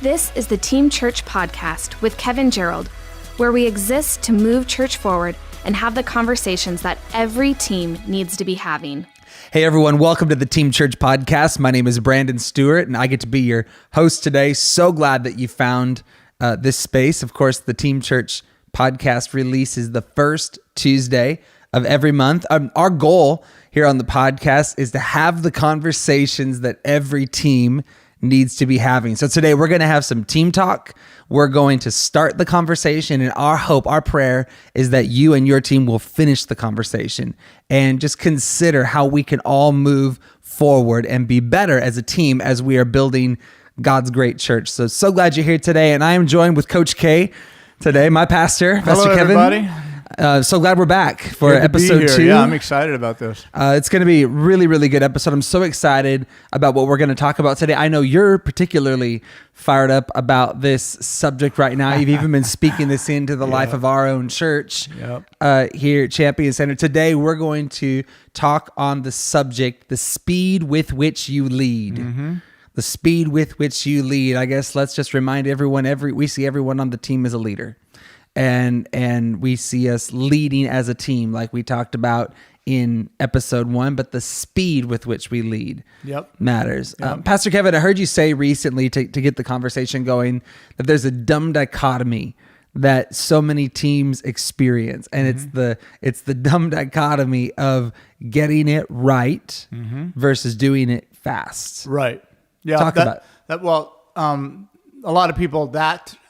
This is the Team Church Podcast with Kevin Gerald, where we exist to move church forward and have the conversations that every team needs to be having. Hey everyone, welcome to the Team Church Podcast. My name is Brandon Stewart and I get to be your host today. So glad that you found this space. Of course, the Team Church Podcast releases the first Tuesday of every month. Our goal here on the podcast is to have the conversations that every team needs to be having. So today we're going to have some team talk. We're going to start the conversation, and our hope, our prayer is that you and your team will finish the conversation and just consider how we can all move forward and be better as a team as we are building God's great church. So glad you're here today. And I am joined with Coach K today, my pastor, Pastor Kevin. Hello, everybody. So glad we're back for episode 2. Yeah, I'm excited about this. It's going to be a really, really good episode. I'm so excited about what we're going to talk about today. I know you're particularly fired up about this subject right now. You've even been speaking this into the life of our own church here at Champion Center. Today, we're going to talk on the subject, the speed with which you lead. Mm-hmm. The speed with which you lead. I guess let's just remind everyone, we see everyone on the team as a leader. And we see us leading as a team like we talked about in episode 1, but the speed with which we lead matters. Yep. Pastor Kevin, I heard you say recently to get the conversation going that there's a dumb dichotomy that so many teams experience. And it's the dumb dichotomy of getting it right versus doing it fast. Right. Yeah. Talk about that. Well, a lot of people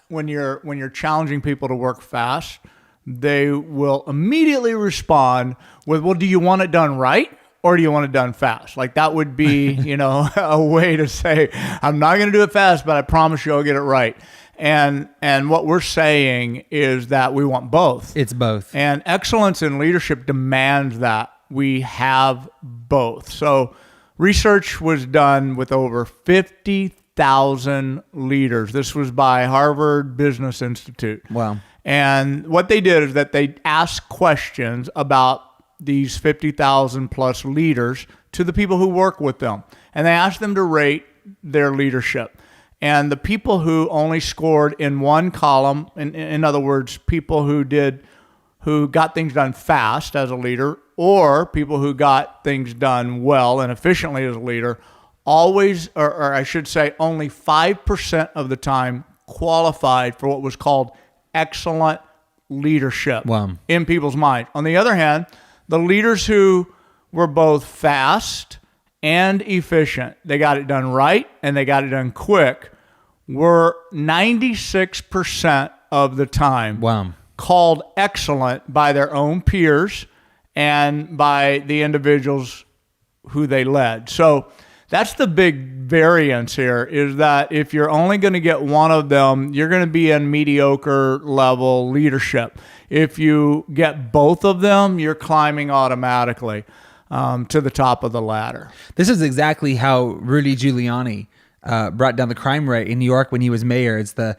when you're challenging people to work fast, they will immediately respond with, well, do you want it done right or do you want it done fast? Like that would be, a way to say, I'm not going to do it fast, but I promise you I'll get it right. And what we're saying is that we want both. It's both. And excellence in leadership demands that we have both. So research was done with over 50,000 leaders. This was by Harvard Business Institute. Wow. And what they did is that they asked questions about these 50,000 plus leaders to the people who work with them. And they asked them to rate their leadership. And the people who only scored in one column, in other words, people who got things done fast as a leader, or people who got things done well and efficiently as a leader, always, or I should say only 5% of the time qualified for what was called excellent leadership in people's minds. On the other hand, the leaders who were both fast and efficient, they got it done right and they got it done quick, were 96% of the time called excellent by their own peers and by the individuals who they led. So that's the big variance here, is that if you're only going to get one of them, you're going to be in mediocre level leadership. If you get both of them, you're climbing automatically to the top of the ladder. This is exactly how Rudy Giuliani brought down the crime rate in New York when he was mayor. It's the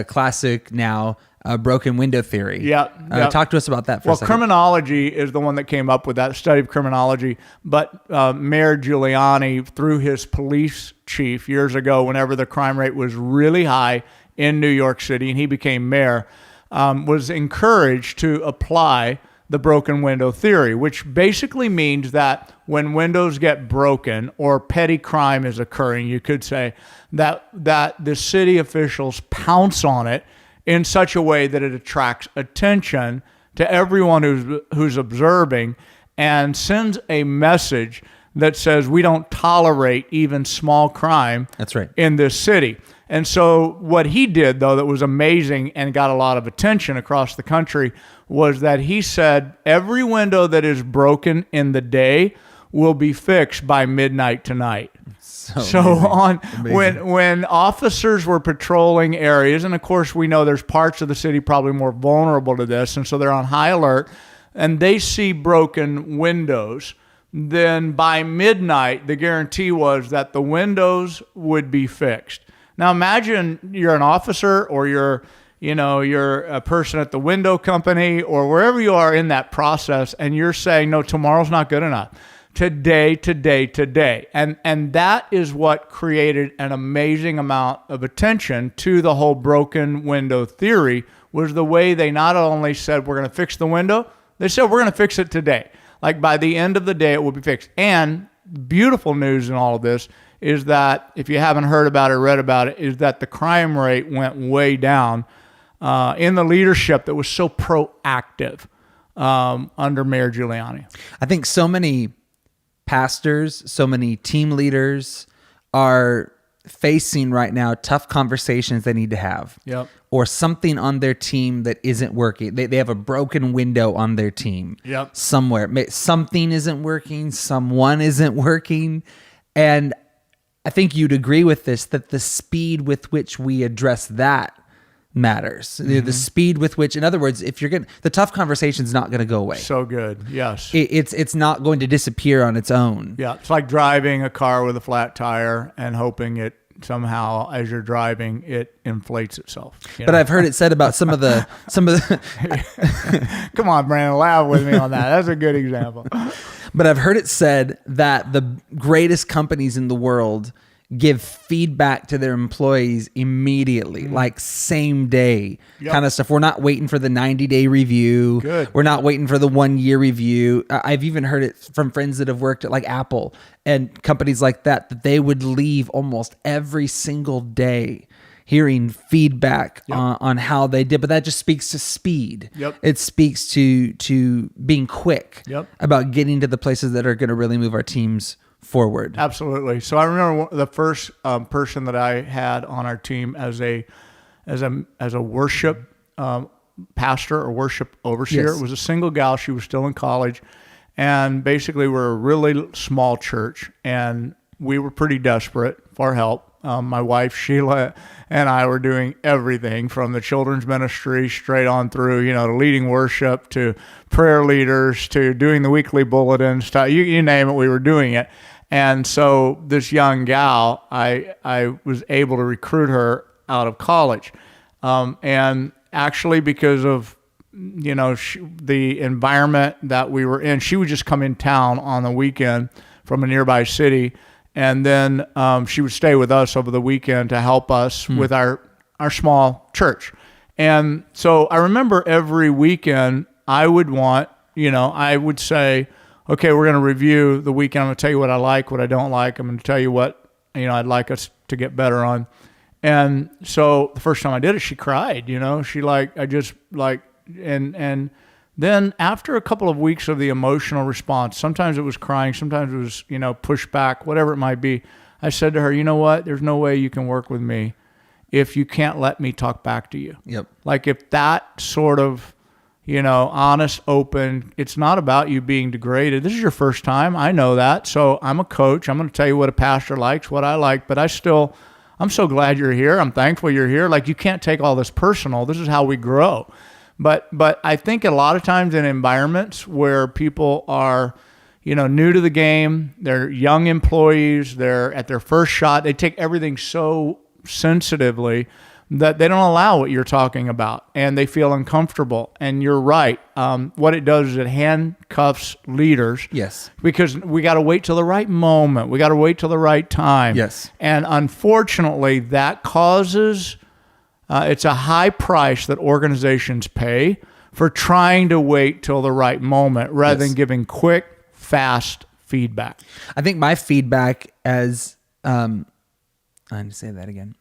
classic now broken window theory. Talk to us about that for a second. Criminology is the one that came up with that study of criminology. But Mayor Giuliani, through his police chief years ago, whenever the crime rate was really high in New York City and he became mayor, was encouraged to apply the broken window theory, which basically means that when windows get broken or petty crime is occurring, you could say that the city officials pounce on it in such a way that it attracts attention to everyone who's observing and sends a message that says we don't tolerate even small crime in this city. And so what he did, though, that was amazing and got a lot of attention across the country was that he said every window that is broken in the day will be fixed by midnight tonight. When officers were patrolling areas, and of course we know there's parts of the city probably more vulnerable to this, and so they're on high alert, and they see broken windows, then by midnight the guarantee was that the windows would be fixed. Now imagine you're an officer or you're a person at the window company or wherever you are in that process, and you're saying, no, tomorrow's not good enough. today. And that is what created an amazing amount of attention to the whole broken window theory, was the way they not only said, we're going to fix the window, they said, we're going to fix it today. Like by the end of the day, it will be fixed. And beautiful news in all of this is that, if you haven't heard about it or read about it, is that the crime rate went way down in the leadership that was so proactive under Mayor Giuliani. I think so many pastors, so many team leaders are facing right now tough conversations they need to have. Yep. Or something on their team that isn't working. They have a broken window on their team. Yep. Somewhere. Something isn't working. Someone isn't working. And I think you'd agree with this, that the speed with which we address that matters. Mm-hmm. The speed with which, in other words, if you're the tough conversation's not going to go away. So good. Yes. It's not going to disappear on its own. Yeah. It's like driving a car with a flat tire and hoping it somehow, as you're driving, it inflates itself. But I've heard it said about some of the Come on, Brandon, laugh with me on that. That's a good example. But I've heard it said that the greatest companies in the world give feedback to their employees immediately, like same day kind of stuff. We're not waiting for the 90-day review. Good. We're not waiting for the 1-year review. I've even heard it from friends that have worked at like Apple and companies like that they would leave almost every single day hearing feedback on how they did. But that just speaks to speed. Yep. It speaks to being quick about getting to the places that are going to really move our teams forward. Absolutely. So I remember the first person that I had on our team as a worship pastor or worship overseer. It was a single gal. She was still in college, and basically we're a really small church, and we were pretty desperate for help. My wife Sheila and I were doing everything from the children's ministry straight on through, to leading worship, to prayer leaders, to doing the weekly bulletins, to you name it, we were doing it. And so this young gal, I was able to recruit her out of college. And actually because of, the environment that we were in, she would just come in town on the weekend from a nearby city. And then she would stay with us over the weekend to help us with our small church. And so I remember every weekend I would I would say, okay, we're going to review the weekend. I'm going to tell you what I like, what I don't like. I'm going to tell you what, I'd like us to get better on. And so the first time I did it, she cried, and then after a couple of weeks of the emotional response, sometimes it was crying, sometimes it was, pushback, whatever it might be. I said to her, you know what? There's no way you can work with me if you can't let me talk back to you. Yep. Like if that sort of, honest, open, it's not about you being degraded. This is your first time. I know that. So I'm a coach. I'm going to tell you what a pastor likes, what I like, but I'm so glad you're here. I'm thankful you're here. Like you can't take all this personal. This is how we grow. But I think a lot of times in environments where people are, new to the game, they're young employees, they're at their first shot, they take everything so sensitively that they don't allow what you're talking about and they feel uncomfortable. And you're right. What it does is it handcuffs leaders. Yes. Because we got to wait till the right moment. We got to wait till the right time. Yes. And unfortunately, that causes, it's a high price that organizations pay for trying to wait till the right moment rather than giving quick, fast feedback. I think my feedback as, I need to say that again.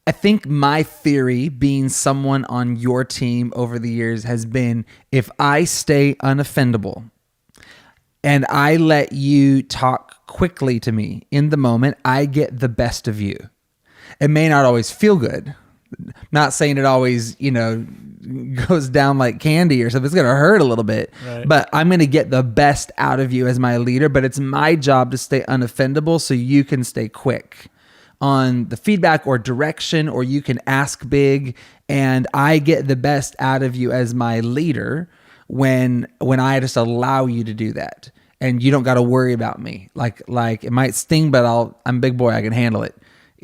I think my theory, being someone on your team over the years, has been if I stay unoffendable and I let you talk quickly to me in the moment, I get the best of you. It may not always feel good. Not saying it always, goes down like candy or something. It's going to hurt a little bit, but I'm going to get the best out of you as my leader. But it's my job to stay unoffendable so you can stay quick on the feedback or direction, or you can ask big, and I get the best out of you as my leader when I just allow you to do that, and you don't got to worry about me. Like it might sting, but I'm a big boy. I can handle it.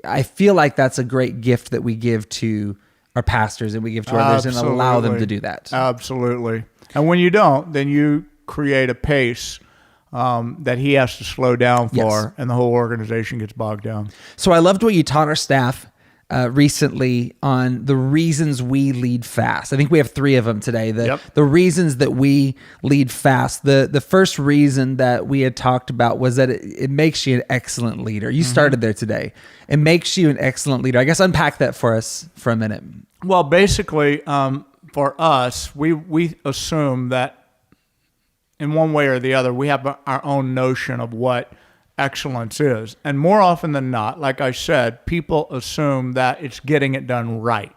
I feel like that's a great gift that we give to our pastors and we give to others and allow them to do that. Absolutely. And when you don't, then you create a pace that he has to slow down for, Yes. and the whole organization gets bogged down. So I loved what you taught our staff recently on the reasons we lead fast. I think we have 3 of them today. The reasons that we lead fast. The first reason that we had talked about was that it makes you an excellent leader. You started there today. It makes you an excellent leader. I guess unpack that for us for a minute. Well, basically, for us, we assume that in one way or the other, we have our own notion of what excellence is. And more often than not, like I said, people assume that it's getting it done right.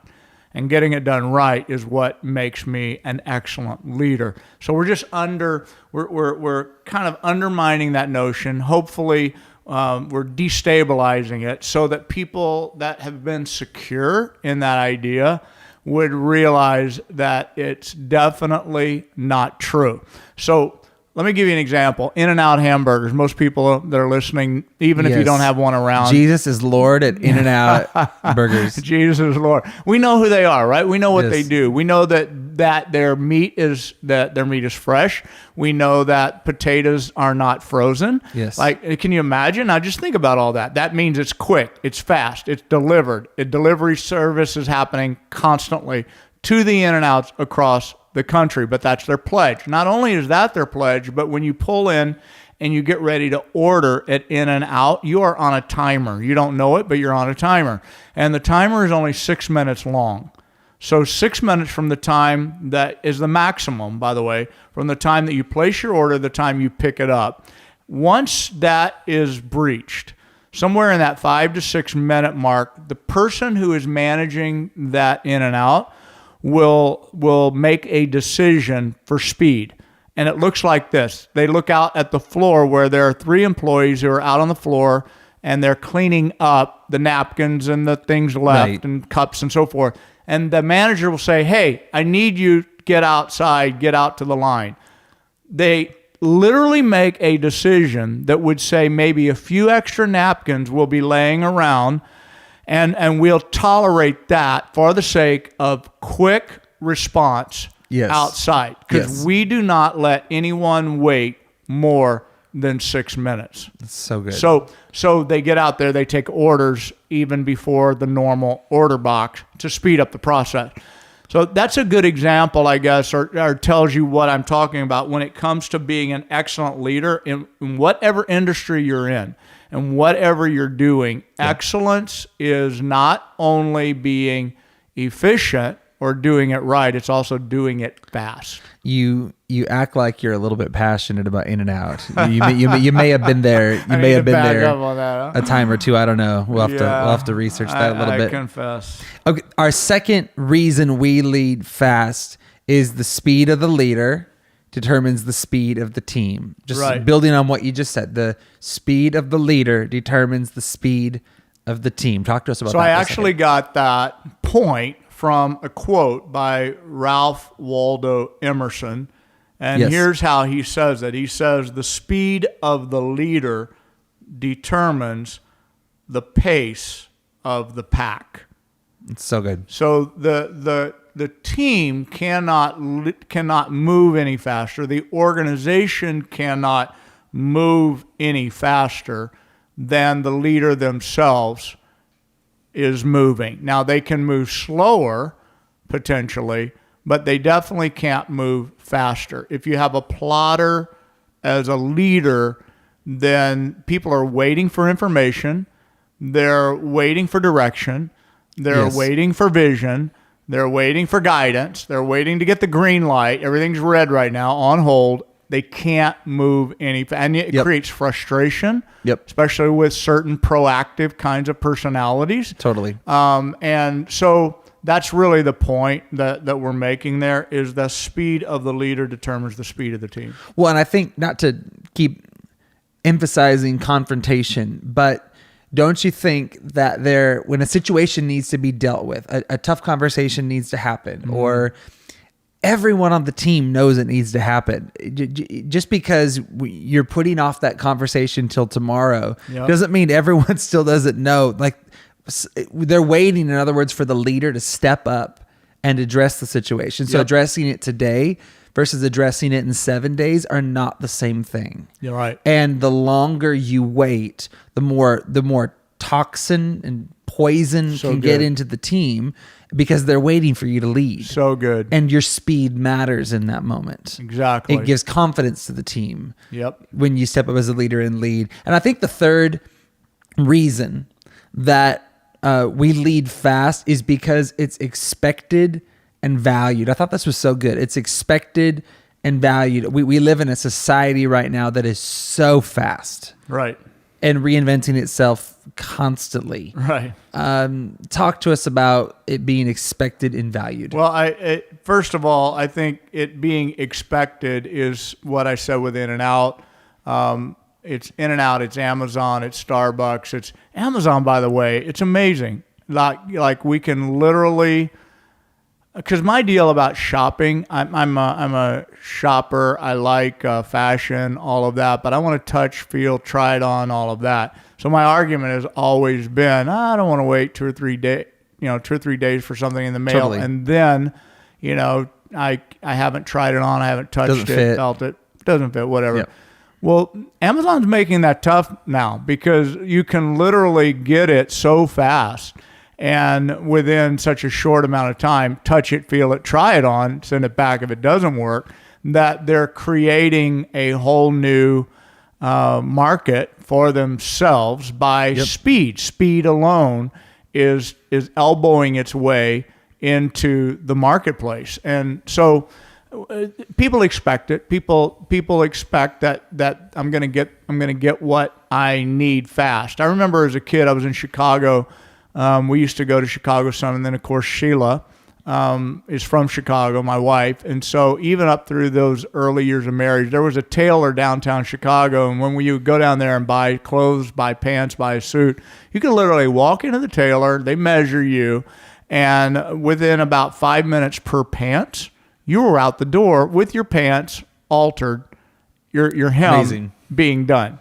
And getting it done right is what makes me an excellent leader. So we're just we're kind of undermining that notion. Hopefully, we're destabilizing it so that people that have been secure in that idea would realize that it's definitely not true. So let me give you an example. In-N-Out hamburgers. Most people that are listening, even if you Yes. don't have one around. Jesus is Lord at In-N-Out Burgers. Jesus is Lord. We know who they are, right? We know what Yes. they do. We know that their meat is fresh. We know that potatoes are not frozen. Yes. Like, can you imagine? Now just think about all that. That means it's quick, it's fast, it's delivered. A delivery service is happening constantly to the In-N-Outs across the country, but that's their pledge. Not only is that their pledge, but when you pull in and you get ready to order at In-N-Out, you are on a timer. You don't know it, but you're on a timer. And the timer is only 6 minutes long. So 6 minutes from the time that is the maximum, by the way, from the time that you place your order, the time you pick it up. Once that is breached, somewhere in that 5 to 6 minute mark, the person who is managing that In-N-Out will make a decision for speed. And it looks like this. They look out at the floor where there are 3 employees who are out on the floor and they're cleaning up the napkins and the things left Right. and cups and so forth. And the manager will say, hey, I need you to get outside, get out to the line. They literally make a decision that would say maybe a few extra napkins will be laying around, and we'll tolerate that for the sake of quick response Yes. outside. Because Yes. we do not let anyone wait more than 6 minutes. That's so good. So they get out there, they take orders even before the normal order box to speed up the process. So that's a good example, I guess, or tells you what I'm talking about when it comes to being an excellent leader in whatever industry you're in and whatever you're doing. Yeah. Excellence is not only being efficient or doing it right, it's also doing it fast. You act like you're a little bit passionate about In-N-Out. You may have been there. You may have been there a time or two. I don't know. We'll have to research that a little bit. I confess. Okay, our second reason we lead fast is the speed of the leader determines the speed of the team. Just right. Building on what you just said, the speed of the leader determines the speed of the team. Talk to us about that. So I actually got that point from a quote by Ralph Waldo Emerson. And Yes. here's how he says it. He says, the speed of the leader determines the pace of the pack. It's so good. So the team cannot move any faster. The organization cannot move any faster than the leader themselves is moving. Now, they can move slower, potentially, but they definitely can't move faster. If you have a plotter as a leader, then people are waiting for information. They're waiting for direction. They're Yes. waiting for vision. They're waiting for guidance. They're waiting to get the green light. Everything's red right now, on hold. They can't move any, and it Yep. creates frustration. Yep. Especially with certain proactive kinds of personalities. Totally. And so that's really the point that we're making there, is the speed of the leader determines the speed of the team. Well, and I think, not to keep emphasizing confrontation, but don't you think that when a situation needs to be dealt with, a tough conversation needs to happen, or everyone on the team knows it needs to happen. Just because you're putting off that conversation till tomorrow doesn't mean everyone still doesn't know. Like, they're waiting, in other words, for the leader to step up and address the situation. So addressing it today versus addressing it in 7 days are not the same thing. You're right. And the longer you wait, the more toxin and poison can get into the team because they're waiting for you to lead. So good. And your speed matters in that moment. Exactly. It gives confidence to the team. Yep. When you step up as a leader and lead. And I think the third reason that we lead fast is because it's expected and valued. I thought this was so good. It's expected and valued. We live in a society right now that is so fast. Right. And reinventing itself constantly. Right. Talk to us about it being expected and valued. Well, first of all, I think it being expected is what I said with In-N-Out. It's In-N-Out, it's Amazon, it's Starbucks, it's Amazon. By the way, it's amazing. Like we can literally, because my deal about shopping, I'm a shopper. I like fashion, all of that, but I want to touch, feel, try it on, all of that. So my argument has always been, I don't want to wait 2 or 3 days, 2 or 3 days for something in the mail, Totally. and then, I haven't tried it on, I haven't touched Doesn't it, fit. felt it, doesn't fit, whatever. Yep. Well, Amazon's making that tough now because you can literally get it so fast and within such a short amount of time, touch it, feel it, try it on, send it back if it doesn't work, that they're creating a whole new market for themselves by speed. Speed alone is elbowing its way into the marketplace. And so people expect it. People expect that I'm going to get what I need fast. I remember as a kid, I was in Chicago. We used to go to Chicago some, and then of course Sheila is from Chicago, my wife, and so even up through those early years of marriage, there was a tailor downtown Chicago, and when you would go down there and buy clothes, buy pants, buy a suit, you could literally walk into the tailor, they measure you, and within about 5 minutes per pants, you were out the door with your pants altered, your hem Amazing. being done.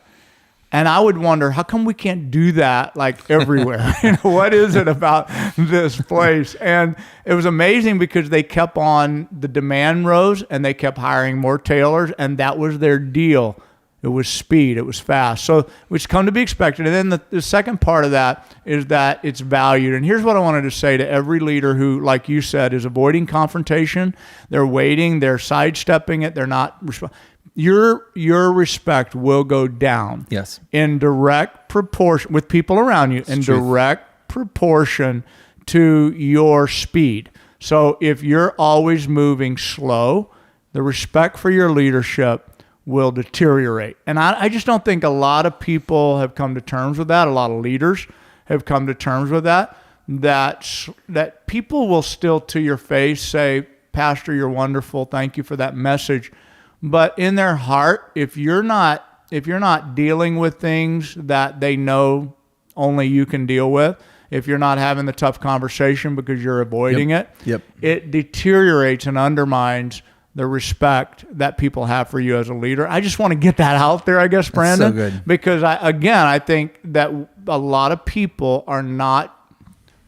And I would wonder, how come we can't do that like everywhere? What is it about this place? And it was amazing because they kept on, the demand rose and they kept hiring more tailors, and that was their deal. It was speed. It was fast. So it's come to be expected. And then the second part of that is that it's valued. And here's what I wanted to say to every leader who, like you said, is avoiding confrontation. They're waiting. They're sidestepping it. They're not your respect will go down. Yes. In direct proportion with people around you, in direct proportion to your speed. So if you're always moving slow, the respect for your leadership will deteriorate. And I just don't think a lot of people have come to terms with that. A lot of leaders have come to terms with that people will still to your face say, Pastor, you're wonderful. Thank you for that message. But in their heart, if you're not dealing with things that they know only you can deal with, if you're not having the tough conversation because you're avoiding it, it deteriorates and undermines the respect that people have for you as a leader. I just want to get that out there, I guess, Brandon. That's so good. Because I think that a lot of people are not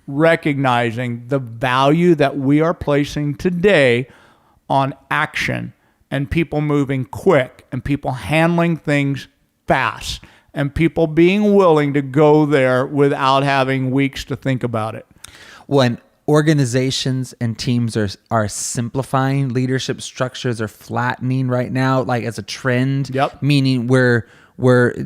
recognizing the value that we are placing today on action and people moving quick and people handling things fast and people being willing to go there without having weeks to think about it. When organizations and teams are simplifying, leadership structures are flattening right now, like as a trend, meaning where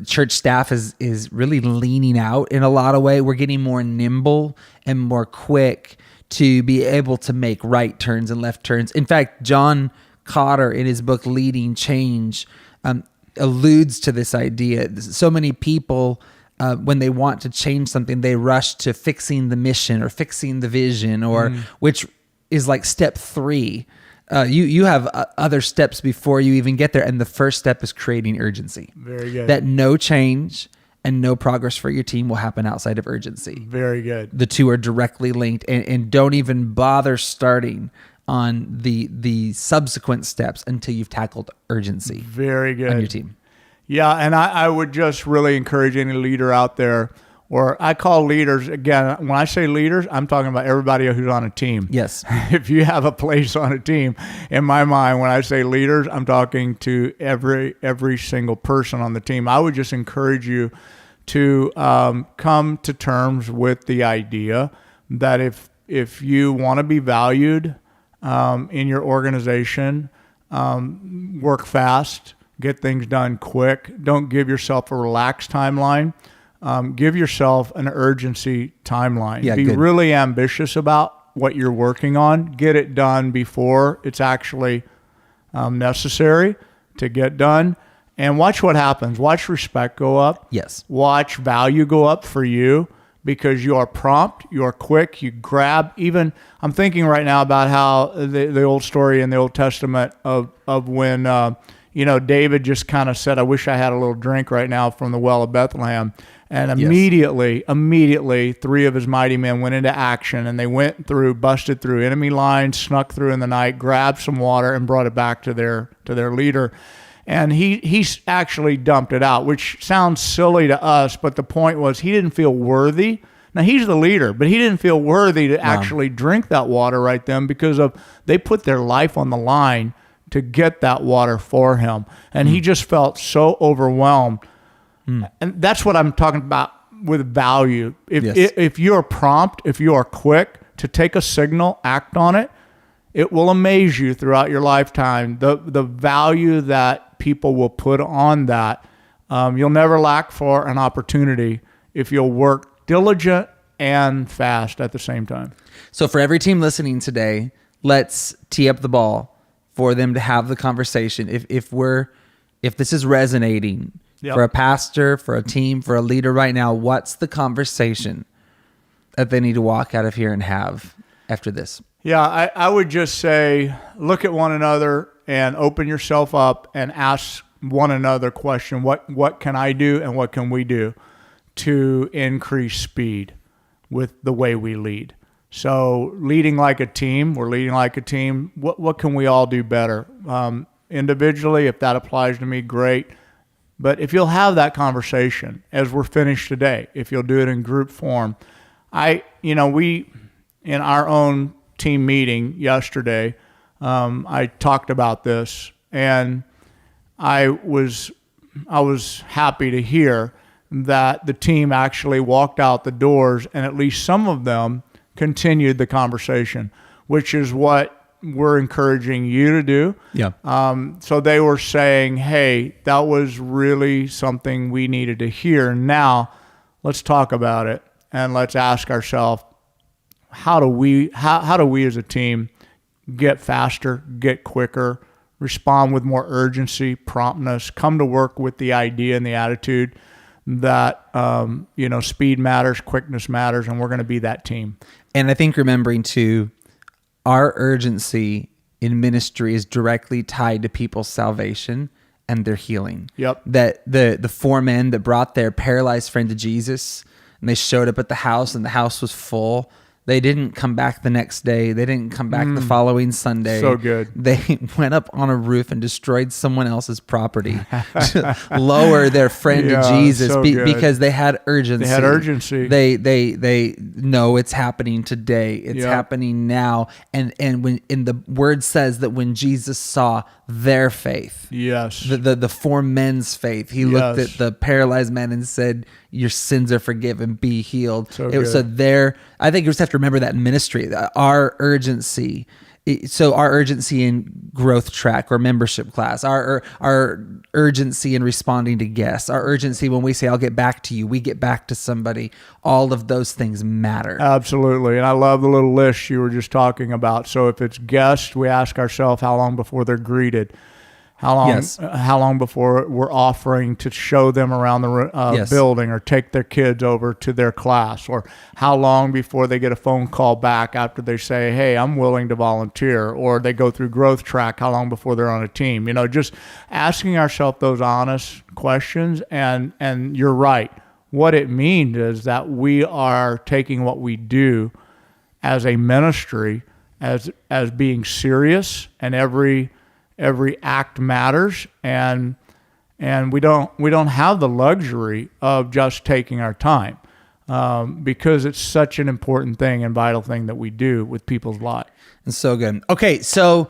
church staff is really leaning out in a lot of ways. We're getting more nimble and more quick to be able to make right turns and left turns. In fact, John Cotter in his book Leading Change alludes to this idea. So many people, when they want to change something, they rush to fixing the mission or fixing the vision, or which is like step 3. You have other steps before you even get there, and the first step is creating urgency. Very good. That no change and no progress for your team will happen outside of urgency. Very good. The two are directly linked, and don't even bother starting on the subsequent steps until you've tackled urgency. Very good. On your team. Yeah, and I would just really encourage any leader out there, or I call leaders, again, when I say leaders, I'm talking about everybody who's on a team. Yes. If you have a place on a team, in my mind, when I say leaders, I'm talking to every single person on the team. I would just encourage you to come to terms with the idea that if you want to be valued in your organization, work fast, get things done quick. Don't give yourself a relaxed timeline. Give yourself an urgency timeline. Yeah, be good. really ambitious about what you're working on. Get it done before it's actually necessary to get done. And watch what happens. Watch respect go up. Yes. Watch value go up for you because you are prompt, you are quick, you grab. Even I'm thinking right now about how the old story in the Old Testament of when David just kind of said, "I wish I had a little drink right now from the well of Bethlehem." And immediately, 3 of his mighty men went into action, and they went through, busted through enemy lines, snuck through in the night, grabbed some water, and brought it back to their leader. And he actually dumped it out, which sounds silly to us, but the point was he didn't feel worthy. Now, he's the leader, but he didn't feel worthy to actually drink that water right then because they put their life on the line to get that water for him. And he just felt so overwhelmed. And that's what I'm talking about with value. If you're prompt, if you are quick to take a signal, act on it, it will amaze you throughout your lifetime. The value that people will put on that. You'll never lack for an opportunity if you'll work diligent and fast at the same time. So for every team listening today, let's tee up the ball for them to have the conversation. If this is resonating, yep, for a pastor, for a team, for a leader right now, what's the conversation that they need to walk out of here and have after this? Yeah, I would just say, look at one another and open yourself up and ask one another question. What can I do and what can we do to increase speed with the way we lead? So leading like a team, we're leading like a team. What can we all do better? Individually, if that applies to me, great. But if you'll have that conversation as we're finished today, if you'll do it in group form, we, in our own team meeting yesterday, I talked about this, and I was happy to hear that the team actually walked out the doors, and at least some of them continued the conversation, which is what we're encouraging you to do. Yeah. So they were saying, hey, that was really something we needed to hear. Now let's talk about it and let's ask ourselves, how do we as a team get faster, get quicker, respond with more urgency, promptness, come to work with the idea and the attitude that, speed matters, quickness matters, and we're going to be that team. And I think remembering too, our urgency in ministry is directly tied to people's salvation and their healing. Yep. That the 4 men that brought their paralyzed friend to Jesus, and they showed up at the house, and the house was full. They didn't come back the next day. They didn't come back the following Sunday. So good. They went up on a roof and destroyed someone else's property to lower their friend to Jesus because they had urgency. They had urgency. They know it's happening today. It's happening now. And when the word says that when Jesus saw their faith, yes, the 4 men's faith, he looked at the paralyzed man and said, "Your sins are forgiven. Be healed." So I think you just have to remember that in ministry, our urgency. So our urgency in growth track or membership class, our urgency in responding to guests, our urgency when we say, "I'll get back to you," we get back to somebody. All of those things matter. Absolutely. And I love the little list you were just talking about. So if it's guests, we ask ourselves how long before they're greeted. How long before we're offering to show them around the building or take their kids over to their class? Or how long before they get a phone call back after they say, hey, I'm willing to volunteer? Or they go through growth track, how long before they're on a team? Just asking ourselves those honest questions. And you're right. What it means is that we are taking what we do as a ministry as being serious, and every act matters, and we don't have the luxury of just taking our time. because it's such an important thing and vital thing that we do with people's lives. It's so good. Okay, so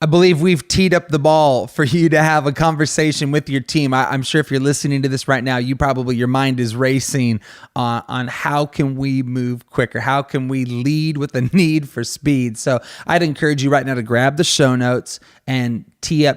I believe we've teed up the ball for you to have a conversation with your team. I'm sure if you're listening to this right now, your mind is racing on how can we move quicker? How can we lead with a need for speed? So I'd encourage you right now to grab the show notes and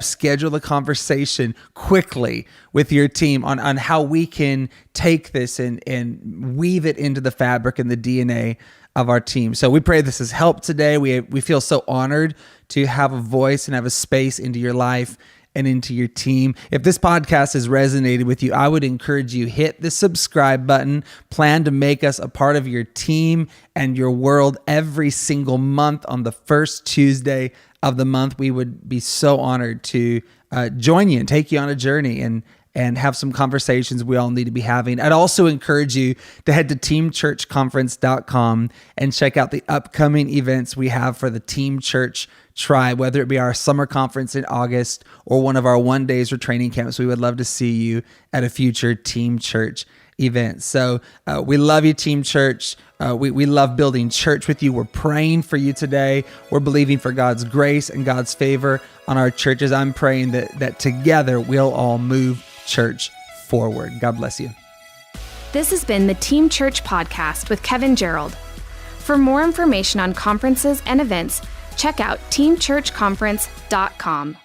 schedule a conversation quickly with your team on how we can take this and weave it into the fabric and the DNA of our team. So we pray this has helped today. We feel so honored to have a voice and have a space into your life and into your team. If this podcast has resonated with you, I would encourage you, hit the subscribe button, plan to make us a part of your team and your world every single month on the first Tuesday of the month. We would be so honored to join you and take you on a journey and have some conversations we all need to be having. I'd also encourage you to head to teamchurchconference.com and check out the upcoming events we have for the Team Church Tribe, whether it be our summer conference in August or one of our one days or training camps. We would love to see you at a future Team Church event. So we love you, Team Church. We love building church with you. We're praying for you today. We're believing for God's grace and God's favor on our churches. I'm praying that together we'll all move church forward. God bless you. This has been the Team Church Podcast with Kevin Gerald. For more information on conferences and events, check out teamchurchconference.com.